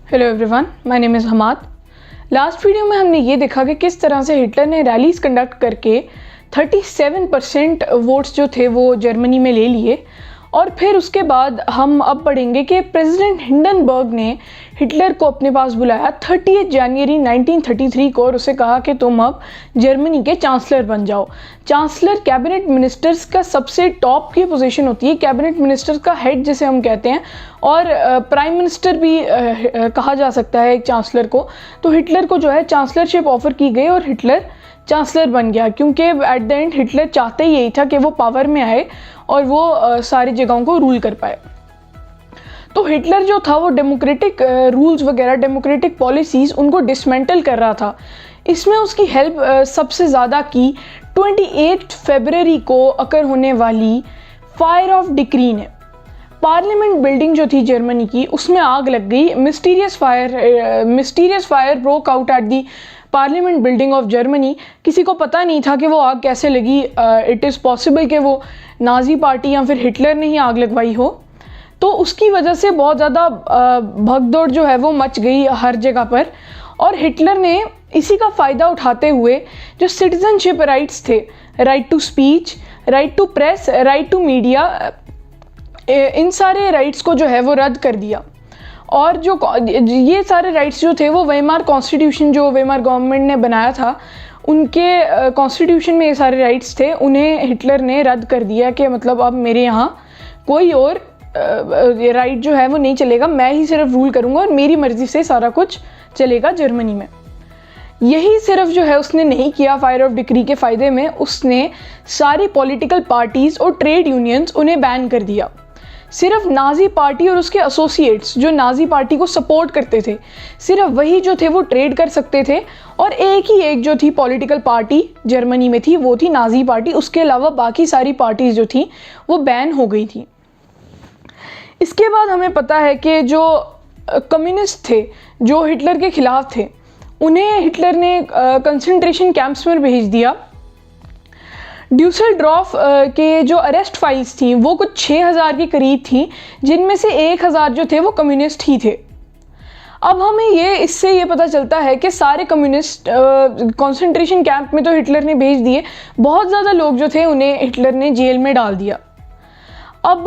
Hello everyone, my name is Hamad. Last video में हमने ये देखा कि किस तरह से हिटलर ने रैलीज कंडक्ट करके 37% वोट्स जो थे वो जर्मनी में ले लिए। और फिर उसके बाद हम अब पढ़ेंगे कि प्रेसिडेंट हिंडनबर्ग ने हिटलर को अपने पास बुलाया 30 जनवरी 1933 को और उसे कहा कि तुम अब जर्मनी के चांसलर बन जाओ। चांसलर कैबिनेट मिनिस्टर्स का सबसे टॉप की पोजीशन होती है, कैबिनेट मिनिस्टर्स का हेड जिसे हम कहते हैं, और प्राइम मिनिस्टर भी कहा जा सकता है एक चांसलर को। तो हिटलर को जो है चांसलरशिप ऑफर की गई और हिटलर चांसलर बन गया, क्योंकि एट द एंड हिटलर चाहते ही यही था कि वो पावर में आए और वो सारी जगहों को रूल कर पाए। तो हिटलर जो था वो डेमोक्रेटिक रूल्स वगैरह, डेमोक्रेटिक पॉलिसीज़ उनको डिसमेंटल कर रहा था। इसमें उसकी हेल्प सबसे ज़्यादा की 28 फरवरी को अकर होने वाली फायर ऑफ डिक्री ने। पार्लियामेंट बिल्डिंग जो थी जर्मनी की उसमें आग लग गई। Mysterious fire broke out at the parliament building of Germany. किसी को पता नहीं था कि वो आग कैसे लगी। इट इज़ पॉसिबल कि वो नाजी पार्टी या फिर हिटलर ने ही आग लगवाई हो। तो उसकी वजह से बहुत ज़्यादा भगदौड़ जो है वो मच गई हर जगह पर। और हिटलर ने इसी का फ़ायदा उठाते हुए जो सिटीजनशिप राइट्स थे, right to speech, right to press, right to media, इन सारे राइट्स को जो है वो रद्द कर दिया। और जो ये सारे राइट्स जो थे वो वेमर कॉन्स्टिट्यूशन, जो वेमर गवर्नमेंट ने बनाया था, उनके कॉन्स्टिट्यूशन में ये सारे राइट्स थे, उन्हें हिटलर ने रद्द कर दिया कि मतलब अब मेरे यहाँ कोई और राइट जो है वो नहीं चलेगा, मैं ही सिर्फ रूल करूँगा और मेरी मर्ज़ी से सारा कुछ चलेगा जर्मनी में। यही सिर्फ जो है उसने नहीं किया फायर ऑफ डिक्री के फ़ायदे में, उसने सारी पॉलिटिकल पार्टीज़ और ट्रेड यूनियंस उन्हें बैन कर दिया। सिर्फ नाजी पार्टी और उसके एसोसिएट्स जो नाजी पार्टी को सपोर्ट करते थे, सिर्फ वही जो थे वो ट्रेड कर सकते थे। और एक ही एक जो थी पॉलिटिकल पार्टी जर्मनी में थी वो थी नाजी पार्टी। उसके अलावा बाकी सारी पार्टीज़ जो थी वो बैन हो गई थी। इसके बाद हमें पता है कि जो कम्युनिस्ट थे जो हिटलर के ख़िलाफ़ थे, उन्हें हिटलर ने कंसंट्रेशन कैंप्स में भेज दिया। ड्यूसलडॉर्फ के जो अरेस्ट फाइल्स थी वो कुछ 6000 के करीब थी, जिनमें से 1000 जो थे वो कम्युनिस्ट ही थे। अब हमें इससे ये पता चलता है कि सारे कम्युनिस्ट कंसंट्रेशन कैंप में तो हिटलर ने भेज दिए, बहुत ज़्यादा लोग जो थे उन्हें हिटलर ने जेल में डाल दिया। अब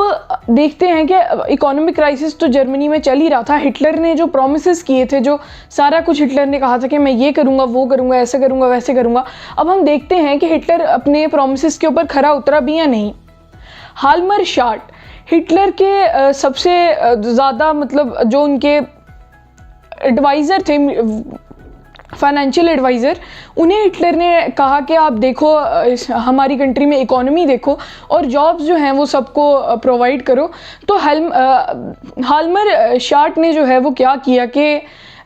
देखते हैं कि इकोनॉमिक क्राइसिस तो जर्मनी में चल ही रहा था। हिटलर ने जो प्रॉमिसेस किए थे, जो सारा कुछ हिटलर ने कहा था कि मैं ये करूँगा, वो करूँगा, ऐसे करूँगा, वैसे करूँगा, अब हम देखते हैं कि हिटलर अपने प्रॉमिसेस के ऊपर खरा उतरा भी या नहीं। हाल्मर शार्ट हिटलर के सबसे ज़्यादा मतलब जो उनके एडवाइज़र थे, फाइनेंशियल एडवाइज़र, उन्हें हिटलर ने कहा कि आप देखो हमारी कंट्री में इकोनॉमी देखो और जॉब्स जो हैं वो सबको प्रोवाइड करो। तो हाल्मर शार्ट ने जो है वो क्या किया कि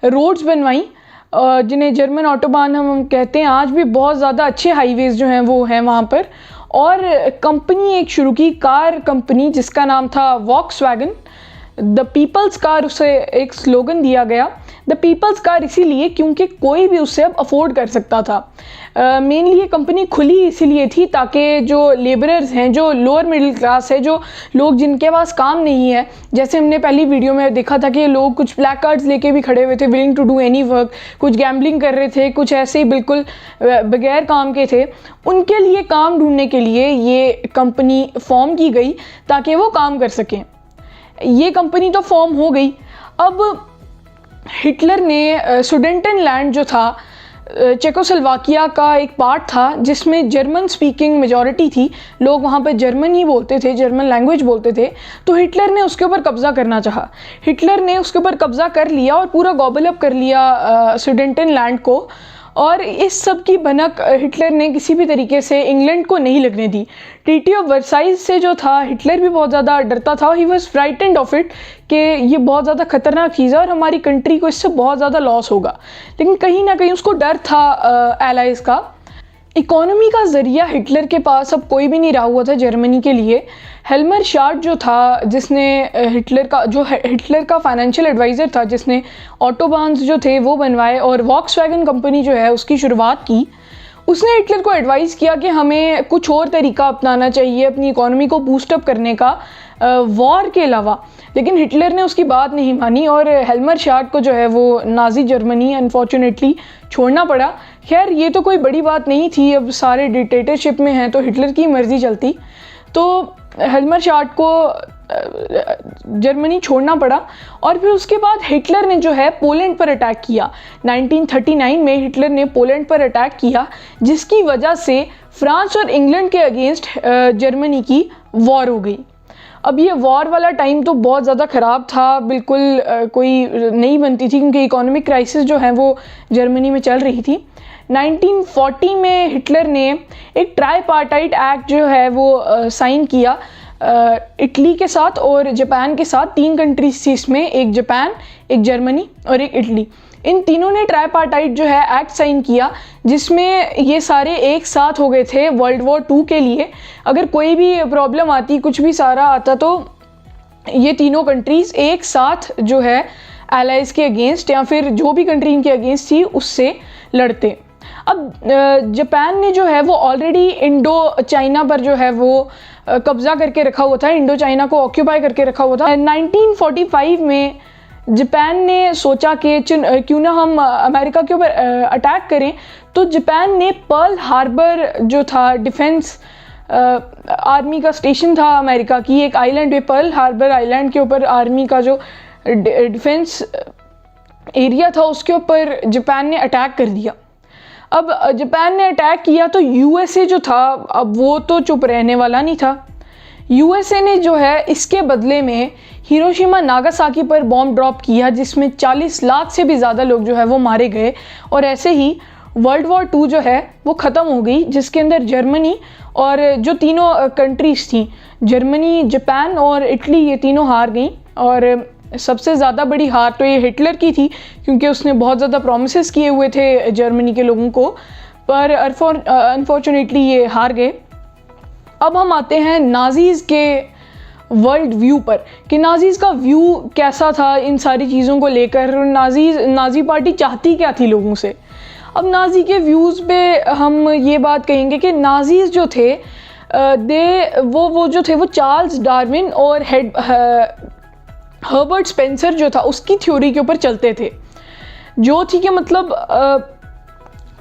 रोड्स बनवाई, जिन्हें जर्मन ऑटोबान हम कहते हैं। आज भी बहुत ज़्यादा अच्छे हाईवेज़ जो हैं वो हैं वहाँ पर। और कंपनी एक शुरू की, कार कंपनी, जिसका नाम था वॉक्सवैगन, द पीपल्स कार, उसे एक स्लोगन दिया गया। द पीपल्स कार इसीलिए क्योंकि कोई भी उसे अब अफोर्ड कर सकता था। मेनली ये कंपनी खुली इसीलिए थी ताकि जो लेबरर्स हैं, जो लोअर मिडिल क्लास है, जो लोग जिनके पास काम नहीं है, जैसे हमने पहली वीडियो में देखा था कि लोग कुछ ब्लैक कार्ड्स लेके भी खड़े हुए थे, willing to do any work, कुछ गैम्बलिंग कर रहे थे, कुछ ऐसे ही बिल्कुल बगैर काम के थे, उनके लिए काम ढूंढने के लिए ये कंपनी फॉर्म की गई ताकि वो काम कर सकें। ये कंपनी तो फॉर्म हो गई। अब हिटलर ने सुडेंटेनलैंड जो था चेकोस्लोवाकिया का एक पार्ट था, जिसमें जर्मन स्पीकिंग मेजॉरिटी थी, लोग वहाँ पे जर्मन ही बोलते थे, जर्मन लैंग्वेज बोलते थे। तो हिटलर ने उसके ऊपर कब्ज़ा करना चाहा। हिटलर ने उसके ऊपर कब्ज़ा कर लिया और पूरा गॉबल अप कर लिया सुडेंटेनलैंड को। और इस सब की भनक हिटलर ने किसी भी तरीके से इंग्लैंड को नहीं लगने दी। ट्रीटी ऑफ वर्साइज से जो था हिटलर भी बहुत ज़्यादा डरता था। He was frightened of it कि ये बहुत ज़्यादा खतरनाक चीज़ है और हमारी कंट्री को इससे बहुत ज़्यादा लॉस होगा, लेकिन कहीं ना कहीं उसको डर था एलाइज का। इकोनॉमी का ज़रिया हिटलर के पास अब कोई भी नहीं रहा हुआ था जर्मनी के लिए। हेल्मर शार्ट जो था, जिसने हिटलर का फाइनेंशियल एडवाइज़र था, जिसने ऑटोबान्स जो थे वो बनवाए और वॉक्सवैगन कंपनी जो है उसकी शुरुआत की, उसने हिटलर को एडवाइस किया कि हमें कुछ और तरीका अपनाना चाहिए अपनी इकोनॉमी को बूस्टअप करने का। वॉर के अलावा। लेकिन हिटलर ने उसकी बात नहीं मानी और हेल्मरशॉट को जो है वो नाजी जर्मनी अनफॉर्चुनेटली छोड़ना पड़ा। खैर ये तो कोई बड़ी बात नहीं थी, अब सारे डिक्टेटरशिप में हैं तो हिटलर की मर्ज़ी चलती, तो हेल्मरशॉट को जर्मनी छोड़ना पड़ा। और फिर उसके बाद हिटलर ने जो है पोलैंड पर अटैक किया। 1939 में हिटलर ने पोलैंड पर अटैक किया, जिसकी वजह से फ्रांस और इंग्लैंड के अगेंस्ट जर्मनी की वॉर हो गई। अब ये वॉर वाला टाइम तो बहुत ज़्यादा ख़राब था, बिल्कुल कोई नहीं बनती थी, क्योंकि इकोनॉमिक क्राइसिस जो है वो जर्मनी में चल रही थी। 1940 में हिटलर ने एक ट्राईपार्टाइट एक्ट जो है वो साइन किया इटली के साथ और जापान के साथ। 3 कंट्रीज थी इसमें, एक जापान, एक जर्मनी और एक इटली। इन तीनों ने ट्राईपार्टाइट जो है एक्ट साइन किया, जिसमें ये सारे एक साथ हो गए थे वर्ल्ड वॉर 2 के लिए। अगर कोई भी प्रॉब्लम आती, कुछ भी सारा आता, तो ये तीनों कंट्रीज़ एक साथ जो है एलाइज के अगेंस्ट या फिर जो भी कंट्री इनके अगेंस्ट थी उससे लड़ते। अब जापान ने जो है वो ऑलरेडी इंडो चाइना पर जो है वो कब्ज़ा करके रखा हुआ था, इंडो चाइना को ऑक्यूपाई करके रखा हुआ था। 1945 में जापान ने सोचा कि क्यों ना हम अमेरिका के ऊपर अटैक करें, तो जापान ने पर्ल हार्बर जो था डिफेंस आर्मी का स्टेशन था अमेरिका की, एक आइलैंड पे पर्ल हार्बर आइलैंड के ऊपर आर्मी का जो डिफेंस एरिया था उसके ऊपर जापान ने अटैक कर दिया। अब जापान ने अटैक किया तो यूएसए जो था, अब वो तो चुप रहने वाला नहीं था। यूएसए ने जो है इसके बदले में हिरोशिमा नागासाकी पर बॉम्ब ड्रॉप किया, जिसमें 40 लाख से भी ज़्यादा लोग जो है वो मारे गए। और ऐसे ही वर्ल्ड वॉर 2 जो है वो ख़त्म हो गई, जिसके अंदर जर्मनी और जो तीनों कंट्रीज़ थी, जर्मनी, जापान और इटली, ये तीनों हार गई। और सबसे ज़्यादा बड़ी हार तो ये हिटलर की थी, क्योंकि उसने बहुत ज़्यादा प्रॉमिसेस किए हुए थे जर्मनी के लोगों को, पर अनफॉर्चुनेटली ये हार गए। अब हम आते हैं नाजीज़ के वर्ल्ड व्यू पर, कि नाजीज़ का व्यू कैसा था इन सारी चीज़ों को लेकर, नाजी पार्टी चाहती क्या थी लोगों से। अब नाजी के व्यूज़ पे हम ये बात कहेंगे कि नाजीज़ जो थे वो जो थे वो चार्ल्स डार्विन और हर्बर्ट स्पेंसर जो था उसकी थ्योरी के ऊपर चलते थे, जो थी कि मतलब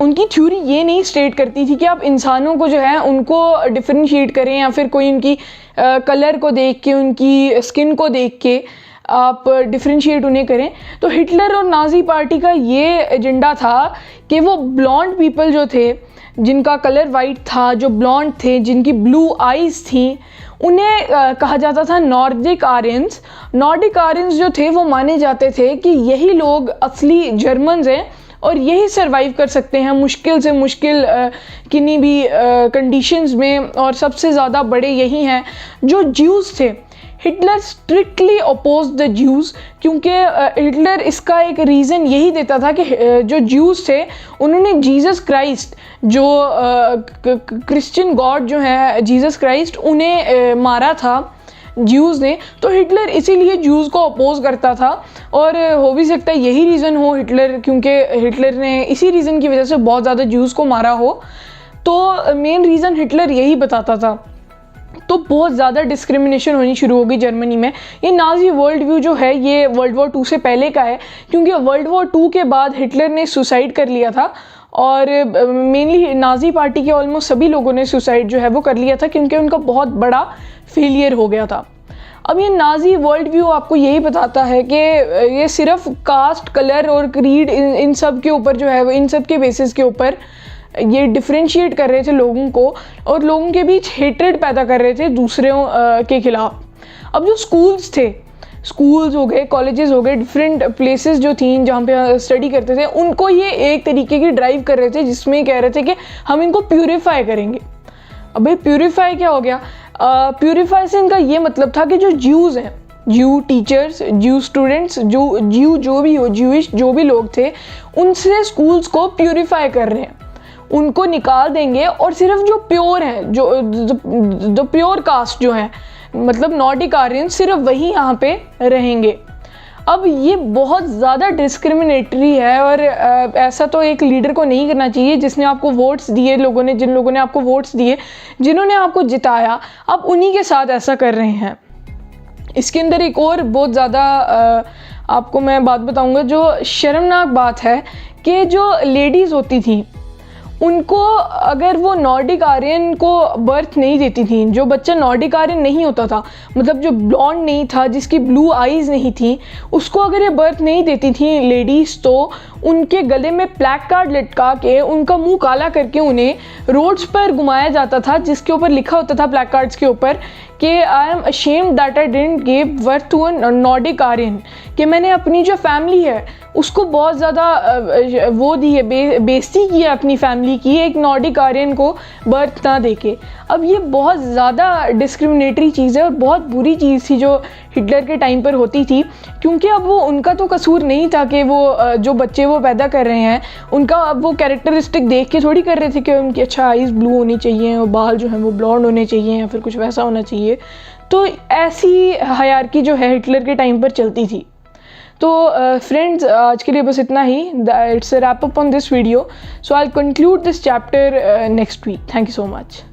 उनकी थ्योरी ये नहीं स्टेट करती थी कि आप इंसानों को जो है उनको डिफरेंशिएट करें या फिर कोई उनकी कलर को देख के, उनकी स्किन को देख के आप डिफरेंशिएट उन्हें करें। तो हिटलर और नाजी पार्टी का ये एजेंडा था कि वो ब्लॉन्ड पीपल जो थे, जिनका कलर वाइट था, जो ब्लॉन्ड थे, जिनकी ब्लू आइज़ थी, उन्हें कहा जाता था नॉर्डिक आर्यंस। नॉर्डिक आर्यंस जो थे वो माने जाते थे कि यही लोग असली जर्मन्स हैं और यही सरवाइव कर सकते हैं मुश्किल से मुश्किल किन्हीं भी कंडीशंस में, और सबसे ज़्यादा बड़े यही हैं जो ज्यूज़ थे। Hitler strictly oppose the Jews, क्योंकि हिटलर इसका एक रीज़न यही देता था कि जो ज्यूज़ थे उन्होंने जीसस क्राइस्ट, जो क्रिश्चियन गॉड जो है जीसस क्राइस्ट, उन्हें मारा था ज्यूज़ ने। तो हिटलर इसीलिए ज्यूज़ को अपोज करता था, और हो भी सकता है यही रीज़न हो हिटलर, क्योंकि हिटलर ने इसी रीज़न की वजह से बहुत ज़्यादा ज्यूज़ को मारा हो। तो मेन रीज़न हिटलर यही बताता था। तो बहुत ज़्यादा डिस्क्रिमिनेशन होनी शुरू हो गई जर्मनी में। ये नाजी वर्ल्ड व्यू जो है ये वर्ल्ड वॉर 2 से पहले का है, क्योंकि वर्ल्ड वॉर 2 के बाद हिटलर ने सुसाइड कर लिया था, और मेनली नाजी पार्टी के ऑलमोस्ट सभी लोगों ने सुसाइड जो है वो कर लिया था, क्योंकि उनका बहुत बड़ा फेलियर हो गया था। अब ये नाजी वर्ल्ड व्यू आपको यही बताता है कि ये सिर्फ कास्ट, कलर और क्रीड इन सब के ऊपर जो है वो, इन सब के बेसिस के ऊपर ये डिफरेंशिएट कर रहे थे लोगों को, और लोगों के बीच हेट्रेड पैदा कर रहे थे दूसरों के खिलाफ। अब जो स्कूल्स हो गए, कॉलेजेस हो गए, डिफरेंट प्लेसेस जो थी जहाँ पे स्टडी करते थे, उनको ये एक तरीके की ड्राइव कर रहे थे, जिसमें कह रहे थे कि हम इनको प्यूरीफाई करेंगे। अब भाई प्यूरीफाई क्या हो गया? प्यूरीफाई से इनका ये मतलब था कि जो ज्यूज़ हैं, ज्यू टीचर्स, ज्यू स्टूडेंट्स, जो भी हो, ज्यूइश जो भी लोग थे, उनसे स्कूल्स को प्यूरीफाई कर रहे हैं, उनको निकाल देंगे, और सिर्फ जो प्योर हैं, जो प्योर कास्ट जो है, मतलब नॉर्डिक आर्यन, सिर्फ वही यहाँ पे रहेंगे। अब ये बहुत ज़्यादा डिस्क्रिमिनेटरी है, और ऐसा तो एक लीडर को नहीं करना चाहिए जिसने आपको वोट्स दिए, जिन लोगों ने आपको वोट्स दिए, जिन्होंने आपको जिताया, अब उन्हीं के साथ ऐसा कर रहे हैं। इसके अंदर एक और बहुत ज़्यादा आपको मैं बात बताऊंगा जो शर्मनाक बात है कि जो लेडीज़ होती थी उनको अगर वो नॉर्डिक आर्यन को बर्थ नहीं देती थी, जो बच्चा नॉर्डिक आर्यन नहीं होता था, मतलब जो ब्लॉन्ड नहीं था, जिसकी ब्लू आईज़ नहीं थी, उसको अगर ये बर्थ नहीं देती थी लेडीज़, तो उनके गले में प्लैक कार्ड लटका के उनका मुंह काला करके उन्हें रोड्स पर घुमाया जाता था, जिसके ऊपर लिखा होता था प्लैक कार्ड्स के ऊपर कि I am ashamed that I didn't give birth to a Nordic Aryan, कि मैंने अपनी जो फैमिली है उसको बहुत ज़्यादा वो दी है, बेइज्जती की है अपनी फैमिली की, एक नॉर्डिक आर्यन को बर्थ ना देके। अब ये बहुत ज़्यादा डिस्क्रिमिनेटरी चीज़ है और बहुत बुरी चीज़ थी जो हिटलर के टाइम पर होती थी, क्योंकि अब वो उनका तो कसूर नहीं था कि वो जो बच्चे वो पैदा कर रहे हैं उनका अब वो कैरेक्टरिस्टिक देख के थोड़ी कर रहे थे कि उनकी अच्छा आइज़ ब्लू होनी चाहिए और बाल जो हैं वो ब्लॉन्ड होने चाहिए या फिर कुछ वैसा होना चाहिए। तो ऐसी हायरार्की जो है हिटलर के टाइम पर चलती थी। तो फ्रेंड्स, आज के लिए बस इतना ही। It's a wrap up on this video, so I will conclude this chapter next week. Thank you so much.